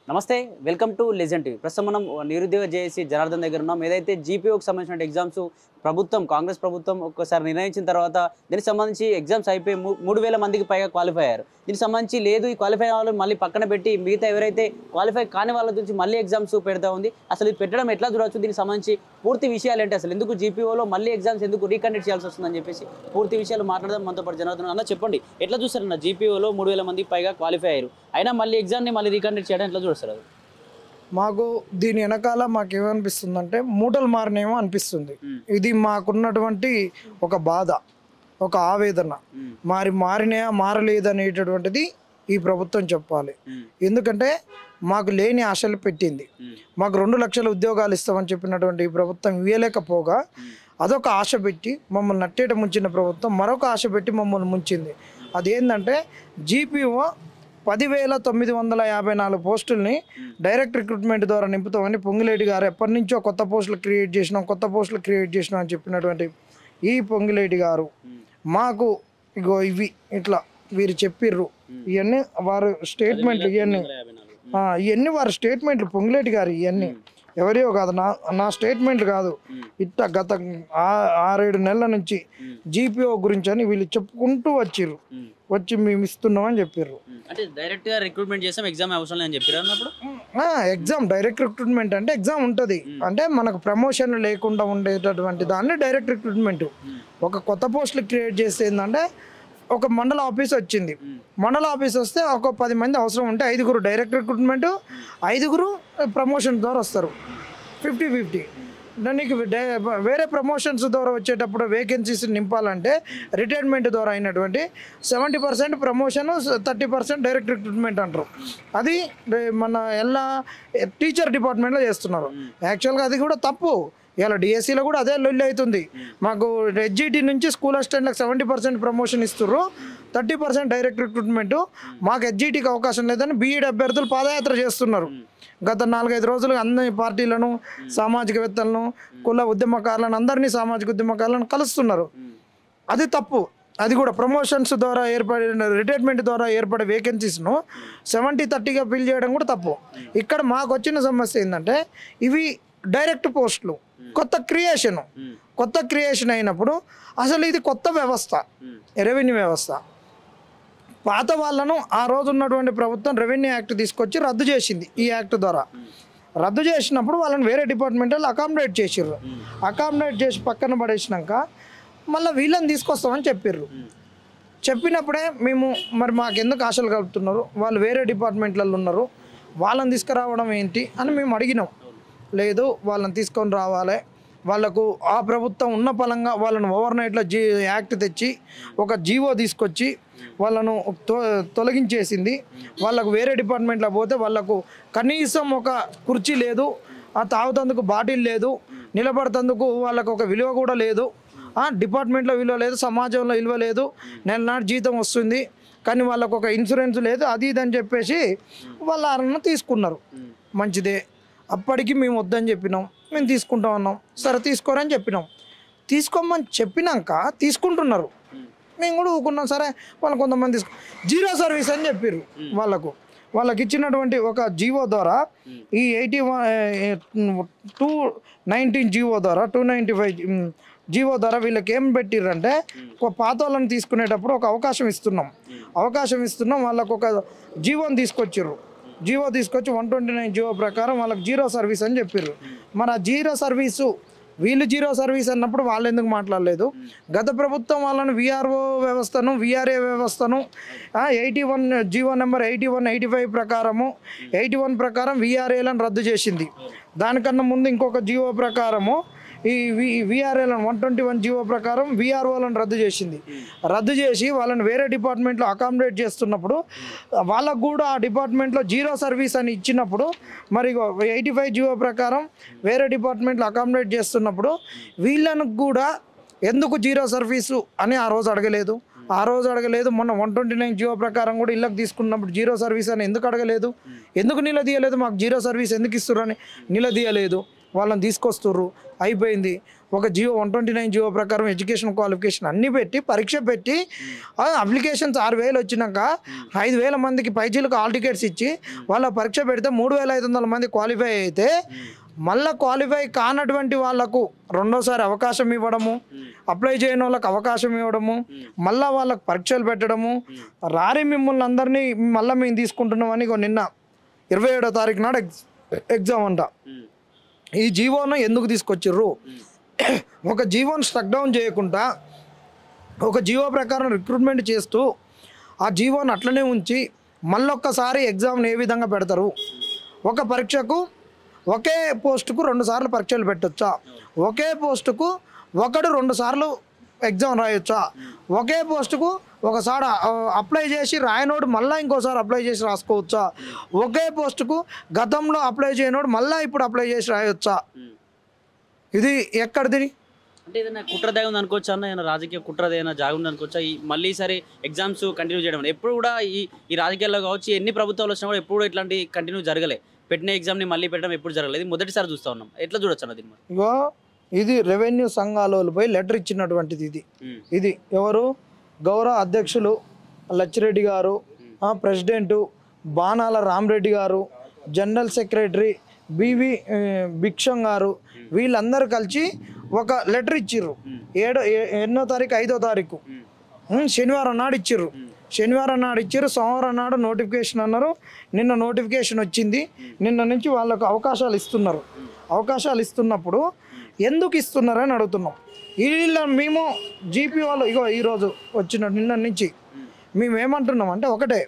నమస్తే welcome to legend TV. ప్రస్తుతం మనం నిరుద్యోగ జేఏసీ జనార్దన్ దగ్గర ఉన్నాం. ఏదైతే జీపీఓకి సంబంధించిన ఎగ్జామ్స్ ప్రభుత్వం కాంగ్రెస్ ప్రభుత్వం ఒక్కసారి నిర్ణయించిన తర్వాత దీనికి సంబంధించి ఎగ్జామ్స్ అయిపోయి 3000 మందికి పైగా క్వాలిఫై అయ్యారు. దీనికి సంబంధించి లేదు ఈ క్వాలిఫై వాళ్ళని మళ్ళీ పక్కన పెట్టి మిగతా ఎవరైతే క్వాలిఫై కాని వాళ్ళ గురించి మళ్ళీ ఎగ్జామ్స్ పెడతా ఉంది. అసలు ఇది పెట్టడం ఎట్లా చూడవచ్చు, దీనికి సంబంధించి పూర్తి విషయాలు ఏంటి, అసలు ఎందుకు జీపీఓలో మళ్ళీ ఎగ్జామ్స్ ఎందుకు రీకండక్ట్ చేయాల్సి వస్తుందని చెప్పేసి పూర్తి విషయాలు మాట్లాడదాం. మనతో పాటు జనార్దన్ అన్న చెప్పండి, ఎట్లా చూస్తారన్న జీపీఓలో 3000 మందికి పైగా క్వాలిఫై అయ్యారు, అయినా మళ్ళీ ఎగ్జామ్ని మళ్ళీ రీకండక్ట్ చేయడం ఎట్లా చూస్తారు? అది మాకు దీని వెనకాల మాకేమనిపిస్తుంది అంటే మూటలు మారినేమో అనిపిస్తుంది. ఇది మాకున్నటువంటి ఒక బాధ, ఒక ఆవేదన. మారినాయా మారలేదనేటటువంటిది ఈ ప్రభుత్వం చెప్పాలి. ఎందుకంటే మాకు లేని ఆశలు పెట్టింది. మాకు 2 లక్షల ఉద్యోగాలు ఇస్తామని చెప్పినటువంటి ఈ ప్రభుత్వం ఇవ్వలేకపోగా అదొక ఆశ పెట్టి మమ్మల్ని నట్టేట ముంచిన ప్రభుత్వం మరొక ఆశ పెట్టి మమ్మల్ని ముంచింది. అదేంటంటే జీపీఓ 10,954 పోస్టుల్ని డైరెక్ట్ రిక్రూట్మెంట్ ద్వారా నింపుతామని పొంగిలేటి గారు ఎప్పటి నుంచో కొత్త పోస్టులు క్రియేట్ చేసినాం అని చెప్పినటువంటి ఈ పొంగిలేటి గారు మాకు ఇగో ఇవి ఇట్లా వీరు చెప్పిర్రు, ఇవన్నీ వారు స్టేట్మెంట్లు, ఇవన్నీ వారి స్టేట్మెంట్లు. పొంగిలేటి గారు ఇవన్నీ ఎవరియో కాదు, నా స్టేట్మెంట్లు కాదు. ఇట్లా గత 6-7 నెలల నుంచి జీపీఓ గురించి అని వీళ్ళు చెప్పుకుంటూ వచ్చి మేము ఇస్తున్నామని చెప్పారు. అంటే డైరెక్ట్ గా రిక్రూట్మెంట్ చేసాం, ఎగ్జామ్ అవసరం లేదని చెప్పారు అన్నప్పుడు. ఎగ్జామ్ డైరెక్ట్ రిక్రూట్మెంట్ అంటే ఎగ్జామ్ ఉంటుంది, అంటే మనకు ప్రమోషన్లు లేకుండా ఉండేటటువంటి దాన్ని డైరెక్ట్ రిక్రూట్మెంట్. ఒక కొత్త పోస్టులు క్రియేట్ చేస్తే ఏంటంటే ఒక మండల ఆఫీస్ వచ్చింది, మండల ఆఫీస్ వస్తే ఒక 10 మంది అవసరం ఉంటే 5 డైరెక్ట్ రిక్రూట్మెంట్, 5 ప్రమోషన్ ద్వారా వస్తారు. 50-50. నీకు వేరే ప్రమోషన్స్ ద్వారా వచ్చేటప్పుడు వేకెన్సీస్ నింపాలంటే రిటైర్మెంట్ ద్వారా అయినటువంటి 70% ప్రమోషన్, 30% డైరెక్ట్ రిక్రూట్మెంట్ అంటారు. అది మన ఎలా టీచర్ డిపార్ట్మెంట్లో చేస్తున్నారు. యాక్చువల్గా అది కూడా తప్పు. ఇలా డిఎస్సిలో కూడా అదే లొల్లి అవుతుంది. మాకు హెచ్జిటి నుంచి స్కూల్ అసిస్టెంట్లకు 70% ప్రమోషన్ ఇస్తున్నారు, 30% డైరెక్ట్ రిక్రూట్మెంట్. మాకు హెచ్జిటికి అవకాశం లేదని బీఈడి అభ్యర్థులు పాదయాత్ర చేస్తున్నారు. గత 4-5 రోజులు అన్ని పార్టీలను, సామాజికవేత్తలను, కుల ఉద్యమకారులను, అందరినీ సామాజిక ఉద్యమకారులను కలుస్తున్నారు. అది తప్పు. అది కూడా ప్రమోషన్స్ ద్వారా ఏర్పడిన రిటైర్మెంట్ ద్వారా ఏర్పడే వేకెన్సీస్ను 70-30గా ఫిల్ చేయడం కూడా తప్పు. ఇక్కడ మాకు వచ్చిన సమస్య ఏంటంటే ఇవి డైరెక్ట్ పోస్టులు, కొత్త క్రియేషన్ అయినప్పుడు అసలు ఇది కొత్త వ్యవస్థ, రెవెన్యూ వ్యవస్థ. పాత వాళ్ళను ఆ రోజు ఉన్నటువంటి ప్రభుత్వం రెవెన్యూ యాక్ట్ తీసుకొచ్చి రద్దు చేసింది. ఈ యాక్ట్ ద్వారా రద్దు చేసినప్పుడు వాళ్ళని వేరే డిపార్ట్మెంట్లో అకామిడేట్ చేసి పక్కన పడేసినాక మళ్ళీ వీళ్ళని తీసుకొస్తామని చెప్పినప్పుడే మేము మరి మాకెందుకు ఆశలు కలుపుతున్నారు, వాళ్ళు వేరే డిపార్ట్మెంట్లలో ఉన్నారు, వాళ్ళని తీసుకురావడం ఏంటి అని మేము అడిగినాం. లేదు, వాళ్ళని తీసుకొని రావాలి, వాళ్ళకు ఆ ప్రభుత్వం ఉన్న పలంగా వాళ్ళను ఓవర్నైట్లో యాక్ట్ తెచ్చి ఒక జీవో తీసుకొచ్చి వాళ్ళను తొలగించేసింది. వాళ్ళకు వేరే డిపార్ట్మెంట్లో పోతే వాళ్ళకు కనీసం ఒక కుర్చీ లేదు, ఆ తాగుతందుకు బాటిల్ లేదు, నిలబడతందుకు వాళ్ళకు ఒక విలువ కూడా లేదు, డిపార్ట్మెంట్లో విలువ లేదు, సమాజంలో విలువ లేదు, నెలనాటి జీతం వస్తుంది కానీ వాళ్ళకు ఒక ఇన్సూరెన్స్ లేదు, అది ఇదని చెప్పేసి వాళ్ళ తీసుకున్నారు. మంచిదే, అప్పటికి మేము వద్దని చెప్పినాం, మేము తీసుకుంటాం అన్నాం. సరే తీసుకోరని చెప్పినాం. తీసుకోమని చెప్పినాక తీసుకుంటున్నారు, మేము కూడా ఊకున్నాం. సరే వాళ్ళు కొంతమంది జీరో సర్వీస్ అని చెప్పారు. వాళ్ళకి ఇచ్చినటువంటి ఒక జీవో ద్వారా ఈ 219 జీవో ద్వారా 295 జీవో ద్వారా వీళ్ళకి ఏం పెట్టిర్రంటే ఒక పాత వాళ్ళని తీసుకునేటప్పుడు ఒక అవకాశం ఇస్తున్నాం. వాళ్ళకు ఒక జీవోని తీసుకొచ్చి 129 జీవో ప్రకారం వాళ్ళకి జీరో సర్వీస్ అని చెప్పారు. మరి ఆ జీరో సర్వీసు వీళ్ళు జీరో సర్వీస్ అన్నప్పుడు వాళ్ళు ఎందుకు మాట్లాడలేదు? గత ప్రభుత్వం వాళ్ళను విఆర్ఓ వ్యవస్థను, విఆర్ఏ వ్యవస్థను 81 జీవో నెంబర్ 81-85 ప్రకారము 81 ప్రకారం విఆర్ఏలను రద్దు చేసింది. దానికన్నా ముందు ఇంకొక జీవో ప్రకారము ఈ విఆర్ఏలను 121 జీవో ప్రకారం విఆర్ఓలను రద్దు చేసి వాళ్ళని వేరే డిపార్ట్మెంట్లో అకామిడేట్ చేస్తున్నప్పుడు వాళ్ళకు కూడా ఆ డిపార్ట్మెంట్లో జీరో సర్వీస్ అని ఇచ్చినప్పుడు మరి 85 జీవో ప్రకారం వేరే డిపార్ట్మెంట్లో అకామిడేట్ చేస్తున్నప్పుడు వీళ్ళను కూడా ఎందుకు జీరో సర్వీసు అని ఆ రోజు అడగలేదు. మొన్న 129 జీవో ప్రకారం కూడా ఇళ్ళకి తీసుకున్నప్పుడు జీరో సర్వీస్ అని ఎందుకు అడగలేదు? ఎందుకు నిలదీయలేదు? మాకు జీరో సర్వీస్ ఎందుకు ఇస్తున్నారు అని నిలదీయలేదు. వాళ్ళని తీసుకొస్తుర్రు, అయిపోయింది. ఒక జియో 129 జియో ప్రకారం ఎడ్యుకేషన్ క్వాలిఫికేషన్ అన్నీ పెట్టి పరీక్ష పెట్టి అప్లికేషన్స్ 6,000 వచ్చినాక 5,000 మందికి పైచీలకు హాల్ టికెట్స్ ఇచ్చి వాళ్ళ పరీక్ష పెడితే 3,500 మంది క్వాలిఫై అయితే మళ్ళీ క్వాలిఫై కానటువంటి వాళ్ళకు రెండోసారి అవకాశం ఇవ్వడము, అప్లై చేయని వాళ్ళకి అవకాశం ఇవ్వడము, మళ్ళీ వాళ్ళకు పరీక్షలు పెట్టడము, రారి మిమ్మల్ని అందరినీ మళ్ళీ మేము తీసుకుంటున్నామని నిన్న 27వ తారీఖు నాడు ఎగ్జామ్ అంట. ఈ జీవోను ఎందుకు తీసుకొచ్చిర్రు? ఒక జీవోను స్ట్రక్ డౌన్ చేయకుండా ఒక జీవో ప్రకారం రిక్రూట్మెంట్ చేస్తూ ఆ జీవోను అట్లనే ఉంచి మళ్ళొక్కసారి ఎగ్జామ్ని ఏ విధంగా పెడతారు? ఒక పరీక్షకు ఒకే పోస్టుకు 2 సార్లు పరీక్షలు పెట్టొచ్చా? ఒకే పోస్టుకు 1-2 సార్లు ఎగ్జామ్ రాయొచ్చా? ఒకే పోస్టుకు ఒకసారి అప్లై చేసి రాయనోడు మళ్ళీ ఇంకోసారి అప్లై చేసి రాసుకోవచ్చా? ఒకే పోస్టుకు గతంలో అప్లై చేయనోడు మళ్ళీ ఇప్పుడు అప్లై చేసి రాయొచ్చా? ఇది ఎక్కడిది? అంటే ఏదైనా కుట్రదాయి ఉంది అనుకోవచ్చా అన్న? ఏదైనా రాజకీయ కుట్రదైనా జాగుంది అనుకోవచ్చా? ఈ మళ్ళీ ఈసారి ఎగ్జామ్స్ కంటిన్యూ చేయడం ఎప్పుడు కూడా ఈ రాజకీయాల్లో కావచ్చు, ఎన్ని ప్రభుత్వాలు వచ్చినా కూడా ఎప్పుడు ఇట్లాంటి కంటిన్యూ జరగలే. పెట్టిన ఎగ్జామ్ని మళ్ళీ పెట్టడం ఎప్పుడు జరగలేదు, మొదటిసారి చూస్తూ ఉన్నాం. ఎట్లా చూడొచ్చు అన్న దీన్ని? ఇగో ఇది రెవెన్యూ సంఘాలపై లెటర్ ఇచ్చినటువంటిది. ఇది ఎవరు? గౌరవ అధ్యక్షులు లచ్చిరెడ్డి గారు, ప్రెసిడెంటు బాణాల రామరెడ్డి గారు, జనరల్ సెక్రటరీ భిక్షం గారు, వీళ్ళందరూ కలిసి ఒక లెటర్ ఇచ్చిర్రు. 8వ తారీఖు 5వ తారీఖు శనివారం నాడు ఇచ్చిర్రు. శనివారం నాడు ఇచ్చారు, సోమవారం నాడు నోటిఫికేషన్ అన్నారు. నిన్న నోటిఫికేషన్ వచ్చింది. నిన్న నుంచి వాళ్ళకు అవకాశాలు ఇస్తున్నారు. అవకాశాలు ఇస్తున్నప్పుడు ఎందుకు ఇస్తున్నారని అడుగుతున్నాం. మేము జీపీ వాళ్ళు ఇగో ఈరోజు వచ్చిన నిన్న నుంచి మేము ఏమంటున్నాం అంటే ఒకటే,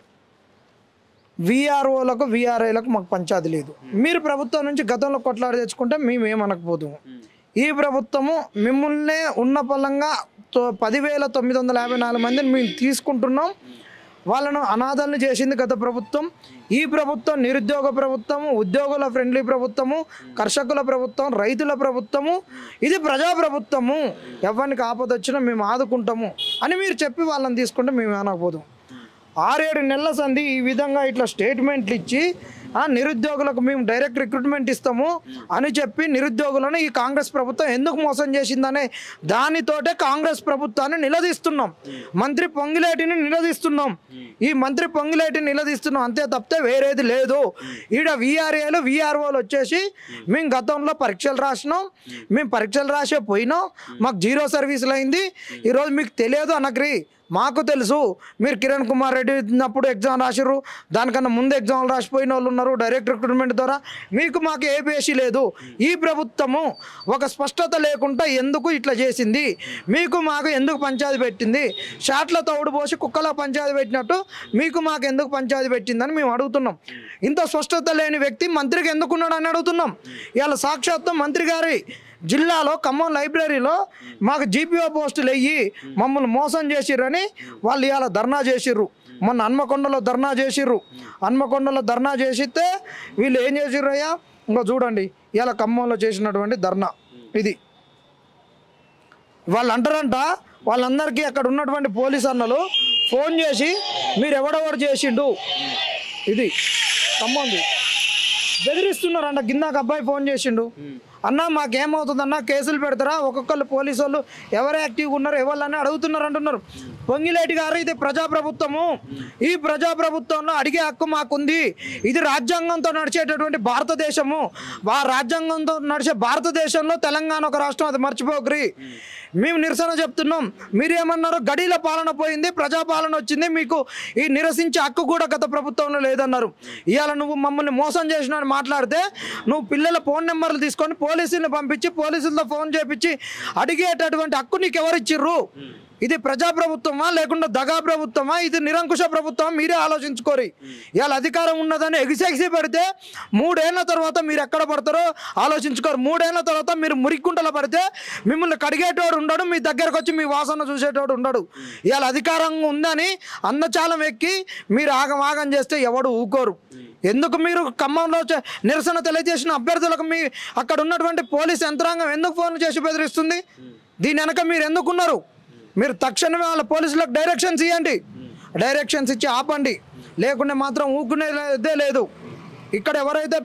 విఆర్ఓలకు విఆర్ఐలకు మాకు పంచాయతీ లేదు. మీరు ప్రభుత్వం నుంచి గతంలో కొట్లాడి తెచ్చుకుంటే మేము ఏమనకపోతాము. ఈ ప్రభుత్వము మిమ్మల్నే ఉన్న పలంగా 10,954 మందిని మేము తీసుకుంటున్నాం. వాళ్ళను అనాథాలను చేసింది గత ప్రభుత్వం. ఈ ప్రభుత్వం నిరుద్యోగ ప్రభుత్వము, ఉద్యోగుల ఫ్రెండ్లీ ప్రభుత్వము, కర్షకుల ప్రభుత్వం, రైతుల ప్రభుత్వము, ఇది ప్రజా ప్రభుత్వము. ఎవరికి ఆపద వచ్చినా మేము ఆదుకుంటాము అని మీరు చెప్పి వాళ్ళని తీసుకుంటే మేము అనకపోతాం. 6-7 నెలల సంధి ఈ విధంగా ఇట్లా స్టేట్మెంట్లు ఇచ్చి నిరుద్యోగులకు మేము డైరెక్ట్ రిక్రూట్మెంట్ ఇస్తాము అని చెప్పి నిరుద్యోగులను ఈ కాంగ్రెస్ ప్రభుత్వం ఎందుకు మోసం చేసిందనే దానితోటే కాంగ్రెస్ ప్రభుత్వాన్ని నిలదీస్తున్నాం. మంత్రి పొంగిలేటిని నిలదీస్తున్నాం. ఈ మంత్రి పొంగిలేటిని నిలదీస్తున్నాం అంతే తప్పితే వేరేది లేదు. ఈడ విఆర్ఏలు విఆర్ఓలు వచ్చేసి మేము గతంలో పరీక్షలు రాసినాం, మేము పరీక్షలు రాసే పోయినాం, మాకు 0 సర్వీసులు అయింది, ఈరోజు మీకు తెలియదు అనగ్రి, మాకు తెలుసు. మీరు కిరణ్ కుమార్ రెడ్డి ఉన్నప్పుడు ఎగ్జామ్ రాసిర్రు, దానికన్నా ముందు ఎగ్జామ్లు రాసిపోయిన వాళ్ళు ఉన్నారు డైరెక్ట్ రిక్రూట్మెంట్ ద్వారా. మీకు మాకు ఏపీఎస్సీ లేదు. ఈ ప్రభుత్వము ఒక స్పష్టత లేకుండా ఎందుకు ఇట్లా చేసింది, మీకు మాకు ఎందుకు పంచాయతీ పెట్టింది, షాట్ల తౌడు పోసి కుక్కల పంచాయతీ పెట్టినట్టు మీకు మాకు ఎందుకు పంచాయతీ పెట్టిందని మేము అడుగుతున్నాం. ఇంత స్పష్టత లేని వ్యక్తి మంత్రికి ఎందుకున్నాడు అని అడుగుతున్నాం. ఇవాళ సాక్షాత్తు మంత్రి గారి జిల్లాలో ఖమ్మం లైబ్రరీలో మాకు జీపీఓ పోస్టులు వెయ్యి మమ్మల్ని మోసం చేసిర్రని వాళ్ళు ఇవాళ ధర్నా చేసిర్రు. మొన్న హన్మకొండలో ధర్నా చేసిర్రు. హన్మకొండలో ధర్నా చేసితే వీళ్ళు ఏం చేసిర్రయ్యా, ఇంకో చూడండి ఇవాళ ఖమ్మంలో చేసినటువంటి ధర్నా ఇది. వాళ్ళు అంటారంట, వాళ్ళందరికీ అక్కడ ఉన్నటువంటి పోలీస్ అన్నలు ఫోన్ చేసి మీరు ఎవడెవడు చేసిండు, ఇది ఖమ్మంది బెదిరిస్తున్నారంట. కిందకు అబ్బాయి ఫోన్ చేసిండు, అన్న మాకేమవుతుందన్నా, కేసులు పెడతారా, ఒక్కొక్కరు పోలీసు వాళ్ళు ఎవరు యాక్టివ్గా ఉన్నారు ఎవరని అడుగుతున్నారు అంటున్నారు. పొంగిలేటి గారు ఇది ప్రజాప్రభుత్వము, ఈ ప్రజాప్రభుత్వంలో అడిగే హక్కు మాకుంది. ఇది రాజ్యాంగంతో నడిచేటటువంటి భారతదేశము. ఆ రాజ్యాంగంతో నడిచే భారతదేశంలో తెలంగాణ ఒక రాష్ట్రం, అది మర్చిపోకరి. మేము నిరసన చెప్తున్నాం. మీరేమన్నారు, గడీల పాలన పోయింది, ప్రజాపాలన వచ్చింది, మీకు ఈ నిరసించే హక్కు కూడా గత ప్రభుత్వంలో లేదన్నారు. ఇవాళ నువ్వు మమ్మల్ని మోసం చేసినా మాట్లాడితే నువ్వు పిల్లల ఫోన్ నెంబర్లు తీసుకొని పోలీసులను పంపించి పోలీసులతో ఫోన్ చేపించి అడిగేటటువంటి హక్కు నీకు ఎవరిచ్చిర్రు? ఇది ప్రజాప్రభుత్వమా లేకుండా దగా ప్రభుత్వమా? ఇది నిరంకుశ ప్రభుత్వం? మీరే ఆలోచించుకోరి. ఇవాళ అధికారం ఉన్నదని ఎగిసెగిసి పెడితే 3 ఏళ్ల తర్వాత మీరు ఎక్కడ పడతారో ఆలోచించుకోరు. 3 ఏళ్ల తర్వాత మీరు మురిక్కుంటలో పడితే మిమ్మల్ని కడిగేటోడు ఉండడు, మీ దగ్గరకు వచ్చి మీ వాసన చూసేటోడు ఉండడు. ఇవాళ అధికారం ఉందని అందచాలం ఎక్కి మీరు ఆగం చేస్తే ఎవడు ఊకోరు. ఎందుకు మీరు ఖమ్మంలో నిరసన తెలియజేసిన అభ్యర్థులకు మీ అక్కడ ఉన్నటువంటి పోలీస్ యంత్రాంగం ఎందుకు ఫోన్ చేసి బెదిరిస్తుంది? దీని వెనక మీరు ఎందుకున్నారు? మీరు తక్షణమే వాళ్ళ పోలీసులకు డైరెక్షన్స్ ఇవ్వండి, డైరెక్షన్స్ ఇచ్చి ఆపండి. లేకుంటే మాత్రం ఊకునేదే లేదు. ఇక్కడ ఎవరైతే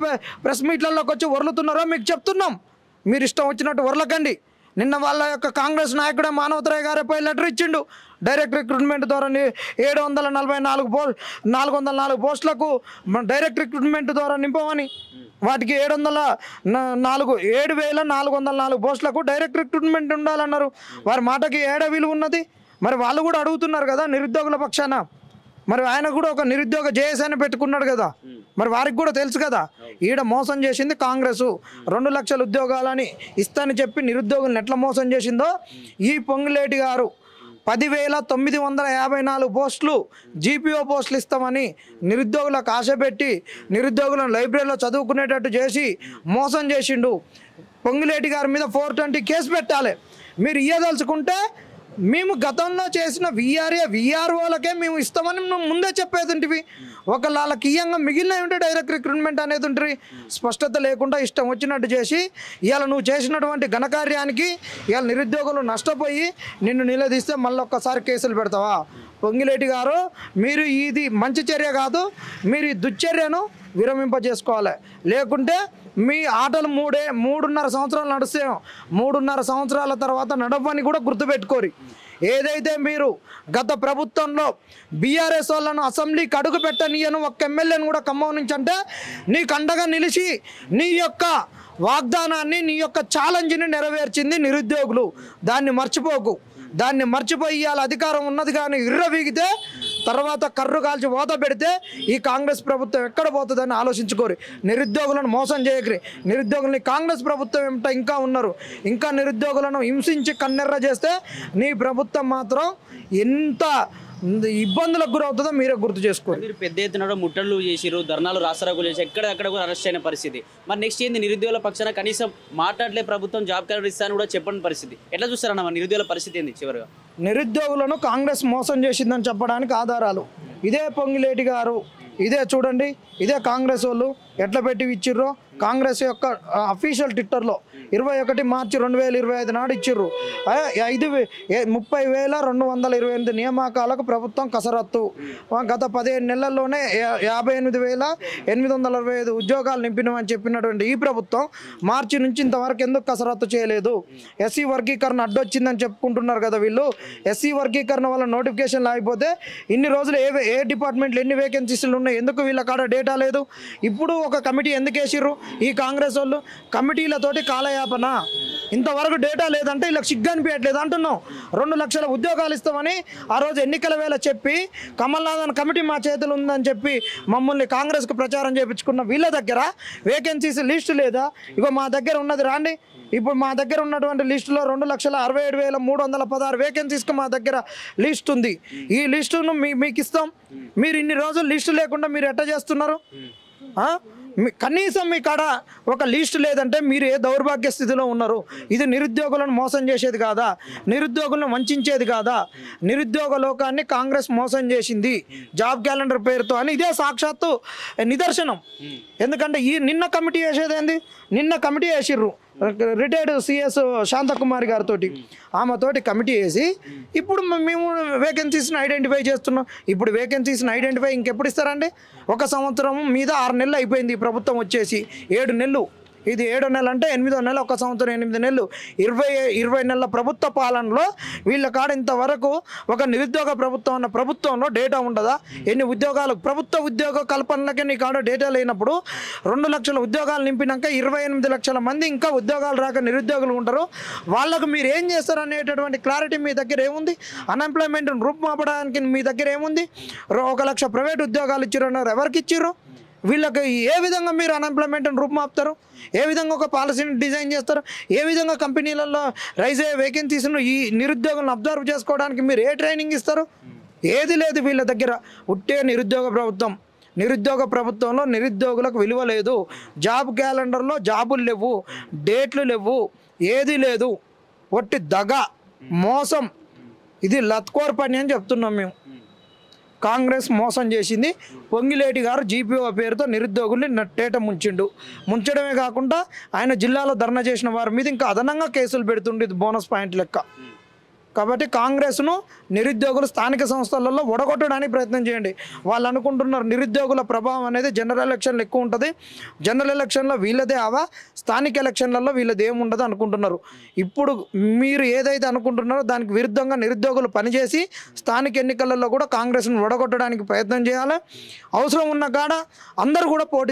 ప్రెస్ మీట్లలోకి వచ్చి వరులుతున్నారో మీకు చెప్తున్నాం, మీరు ఇష్టం వచ్చినట్టు వర్లకండి. నిన్న వాళ్ళ యొక్క కాంగ్రెస్ నాయకుడే మానవతరాయ్ గారే పోయి లెటర్ ఇచ్చిండు. డైరెక్ట్ రిక్రూట్మెంట్ ద్వారా 404 పోస్టులకు డైరెక్ట్ రిక్రూట్మెంట్ ద్వారా నింపమని, వాటికి 7,404 పోస్టులకు డైరెక్ట్ రిక్రూట్మెంట్ ఉండాలన్నారు. వారి మాటకి ఏడ విలువ ఉన్నది? మరి వాళ్ళు కూడా అడుగుతున్నారు కదా నిరుద్యోగుల పక్షాన. మరి ఆయన కూడా ఒక నిరుద్యోగ జేఏసీ అని పెట్టుకున్నాడు కదా, మరి వారికి కూడా తెలుసు కదా ఈడ మోసం చేసింది కాంగ్రెస్. 2 లక్షల ఉద్యోగాలని ఇస్తానని చెప్పి నిరుద్యోగులను ఎట్లా మోసం చేసిందో ఈ పొంగులేటి గారు 10,954 పోస్టులు జీపీఓ పోస్టులు ఇస్తామని నిరుద్యోగులకు ఆశపెట్టి నిరుద్యోగులను లైబ్రరీలో చదువుకునేటట్టు చేసి మోసం చేసిండు. పొంగులేటి గారి మీద 420 కేసు పెట్టాలి. మీరు ఇయ్యదలుచుకుంటే మేము గతంలో చేసిన విఆర్ఓలకే మేము ఇస్తామని మేము ముందే చెప్పేది. వాళ్ళకి ఇయ్యంగా మిగిలినవి ఉంటే డైరెక్ట్ రిక్రూట్మెంట్ అనేది ఉంటుంది. స్పష్టత లేకుండా ఇష్టం వచ్చినట్టు చేసి ఇవాళ నువ్వు చేసినటువంటి ఘనకార్యానికి ఇవాళ నిరుద్యోగులు నష్టపోయి నిన్ను నిలదీస్తే మళ్ళీ ఒక్కసారి కేసులు పెడతావా? పొంగిలేటి గారు, మీరు ఇది మంచి చర్య కాదు. మీరు ఈ దుశ్చర్యను విరమింపజేసుకోవాలి. లేకుంటే మీ ఆటలు 3.5 సంవత్సరాలు నడుస్తే 3.5 సంవత్సరాల తర్వాత నడవని కూడా గుర్తుపెట్టుకోరు. ఏదైతే మీరు గత ప్రభుత్వంలో బీఆర్ఎస్ వాళ్ళను అసెంబ్లీకి అడుగు పెట్టనియను ఒక్క ఎమ్మెల్యేని కూడా ఖమ్మం నుంచి అంటే నీకు అండగా నిలిచి నీ యొక్క వాగ్దానాన్ని నీ యొక్క ఛాలెంజ్ని నెరవేర్చింది నిరుద్యోగులు. దాన్ని మర్చిపోకు. దాన్ని మర్చిపోయి ఇవాళ అధికారం ఉన్నది కానీ ఇర్రవీగితే తర్వాత కర్రు కాల్చి ఓత పెడితే ఈ కాంగ్రెస్ ప్రభుత్వం ఎక్కడ పోతుందని ఆలోచించుకోరు. నిరుద్యోగులను మోసం చేయకరి. నిరుద్యోగుల్ని కాంగ్రెస్ ప్రభుత్వం ఏమిటో ఇంకా ఉన్నారు. ఇంకా నిరుద్యోగులను హింసించి కన్నెర్ర చేస్తే నీ ప్రభుత్వం మాత్రం ఎంత ఇబ్బందులకు గురవుతుందో మీరే గుర్తు చేసుకోండి. మీరు పెద్ద ఎత్తున ముట్టళ్ళు చేసిరు, ధర్నాలు రాస్తారోకులు చేసి ఎక్కడెక్కడ కూడా అరెస్ట్ అయిన పరిస్థితి. మరి నెక్స్ట్ ఏంది? నిరుద్యోగుల పక్షాన కనీసం మాట్లాడలే ప్రభుత్వం, జాబ్ క్యాలెండర్ ఇస్తాను కూడా చెప్పని పరిస్థితి. ఎట్లా చూస్తారన్న మరి నిరుద్యోగుల పరిస్థితి ఏంది? చివరిగా నిరుద్యోగులను కాంగ్రెస్ మోసం చేసిందని చెప్పడానికి ఆధారాలు ఇదే పొంగిలేటి గారు, ఇదే చూడండి, ఇదే కాంగ్రెస్ వాళ్ళు ఎట్లా పెట్టి ఇచ్చిర్రో. కాంగ్రెస్ యొక్క అఫీషియల్ ట్విట్టర్లో 21 మార్చి 2025 నాడు ఇచ్చిర్రు. 30,228 నియామకాలకు ప్రభుత్వం కసరత్తు. గత 15 నెలల్లోనే 58,865 ఉద్యోగాలు నింపినమని చెప్పినటువంటి ఈ ప్రభుత్వం మార్చి నుంచి ఇంతవరకు ఎందుకు కసరత్తు చేయలేదు? ఎస్సీ వర్గీకరణ అడ్డొచ్చిందని చెప్పుకుంటున్నారు కదా వీళ్ళు. ఎస్సీ వర్గీకరణ వల్ల నోటిఫికేషన్ ఆగిపోతే ఇన్ని రోజులు ఏ డిపార్ట్మెంట్లో ఎన్ని వేకెన్సీలు ఉన్నాయి? ఎందుకు వీళ్ళ కాడ డేటా లేదు? ఇప్పుడు ఒక కమిటీ ఎందుకు వేసిర్రు ఈ కాంగ్రెస్ వాళ్ళు? కమిటీలతోటి కాలయాపన. ఇంతవరకు డేటా లేదంటే వీళ్ళకి సిగ్గు అనిపించట్లేదు అంటున్నాం. 2 లక్షల ఉద్యోగాలు ఇస్తామని ఆ రోజు ఎన్నికల వేళ చెప్పి కమల్నాథన్ కమిటీ మా చేతులు ఉందని చెప్పి మమ్మల్ని కాంగ్రెస్కు ప్రచారం చేయించుకున్న వీళ్ళ దగ్గర వేకెన్సీస్ లిస్టు లేదా? ఇగో మా దగ్గర ఉన్నది రాండి. ఇప్పుడు మా దగ్గర ఉన్నటువంటి లిస్టులో 2,67,316 వేకెన్సీస్కి మా దగ్గర లిస్ట్ ఉంది. ఈ లిస్టును మీకు ఇస్తాం. మీరు ఇన్ని రోజులు లిస్టు లేకుండా మీరు ఎట్లా చేస్తున్నారు? కనీసం మీ కాడ ఒక లిస్ట్ లేదంటే మీరు ఏ దౌర్భాగ్య స్థితిలో ఉన్నారు? ఇది నిరుద్యోగులను మోసం చేసేది కాదా? నిరుద్యోగులను వంచేది కాదా? నిరుద్యోగ లోకాన్ని కాంగ్రెస్ మోసం చేసింది జాబ్ క్యాలెండర్ పేరుతో అని ఇదే సాక్షాత్తు నిదర్శనం. ఎందుకంటే నిన్న కమిటీ వేసేది ఏంది? నిన్న కమిటీ వేసిర్రు రిటైర్డ్ సిఎస్ శాంతకుమారి గారితో. ఆమెతోటి కమిటీ వేసి ఇప్పుడు మేము వేకెన్సీస్ని ఐడెంటిఫై చేస్తున్నాం. ఇప్పుడు వేకెన్సీస్ని ఐడెంటిఫై ఇంకెప్పుడు ఇస్తారండి? 1 సంవత్సరం మీద 6 నెలలు అయిపోయింది ఈ ప్రభుత్వం వచ్చేసి. 7 నెలలు. ఇది 7వ నెల అంటే 8వ నెల, 1 సంవత్సరం 8 నెలలు, 20 నెలల ప్రభుత్వ పాలనలో వీళ్ళ కాడ ఇంతవరకు ఒక నిరుద్యోగ ప్రభుత్వం అన్న ప్రభుత్వంలో డేటా ఉండదా? ఎన్ని ఉద్యోగాలు ప్రభుత్వ ఉద్యోగ కల్పనలకే నీ కాడ డేటా లేనప్పుడు 2 లక్షల ఉద్యోగాలు నింపినాక 28 లక్షల మంది ఇంకా ఉద్యోగాలు రాక నిరుద్యోగులు ఉంటారు. వాళ్ళకు మీరు ఏం చేస్తారు అనేటటువంటి క్లారిటీ మీ దగ్గర ఏముంది? అన్ఎంప్లాయ్మెంట్ రూపుమాపడానికి మీ దగ్గర ఏముంది? 1 లక్ష ప్రైవేట్ ఉద్యోగాలు ఇచ్చిరన్నారు. ఎవరికి ఇచ్చిర్రు? వీళ్ళకి ఏ విధంగా మీరు అన్ఎంప్లాయ్మెంట్ని రూపుమాపుతారు? ఏ విధంగా ఒక పాలసీని డిజైన్ చేస్తారు? ఏ విధంగా కంపెనీలలో రైజ్ అయ్యే వేకెన్సీస్ను ఈ నిరుద్యోగులను అబ్జర్వ్ చేసుకోవడానికి మీరు ఏ ట్రైనింగ్ ఇస్తారు? ఏది లేదు వీళ్ళ దగ్గర. ఉట్టే నిరుద్యోగ ప్రభుత్వం. నిరుద్యోగ ప్రభుత్వంలో నిరుద్యోగులకు విలువ లేదు. జాబ్ క్యాలెండర్లో జాబులు లేవు, డేట్లు లేవు, ఏది లేదు. ఒట్టి దగ, మోసం. ఇది లత్కోర్ పని అని చెప్తున్నాం మేము. కాంగ్రెస్ మోసం చేసింది. పొంగిలేటి గారు జీపీఓ పేరుతో నిరుద్యోగుల్ని నట్టేట ముంచడమే కాకుండా ఆయన జిల్లాలో ధర్నా చేసిన వారి మీద ఇంకా అదనంగా కేసులు పెడుతుండేది బోనస్ పాయింట్ లెక్క. కాబట్టి కాంగ్రెస్ను నిరుద్యోగులు స్థానిక సంస్థలలో ఒడగొట్టడానికి ప్రయత్నం చేయండి. వాళ్ళు అనుకుంటున్నారు నిరుద్యోగుల ప్రభావం అనేది జనరల్ ఎలక్షన్లు ఎక్కువ ఉంటుంది, జనరల్ ఎలక్షన్లో వీళ్ళదే అవా, స్థానిక ఎలక్షన్లలో వీళ్ళది ఏముండదు అనుకుంటున్నారు. ఇప్పుడు మీరు ఏదైతే అనుకుంటున్నారో దానికి విరుద్ధంగా నిరుద్యోగులు పనిచేసి స్థానిక ఎన్నికలలో కూడా కాంగ్రెస్ను ఒడగొట్టడానికి ప్రయత్నం చేయాలి. అవసరం ఉన్న కాడ అందరూ కూడా పోటీ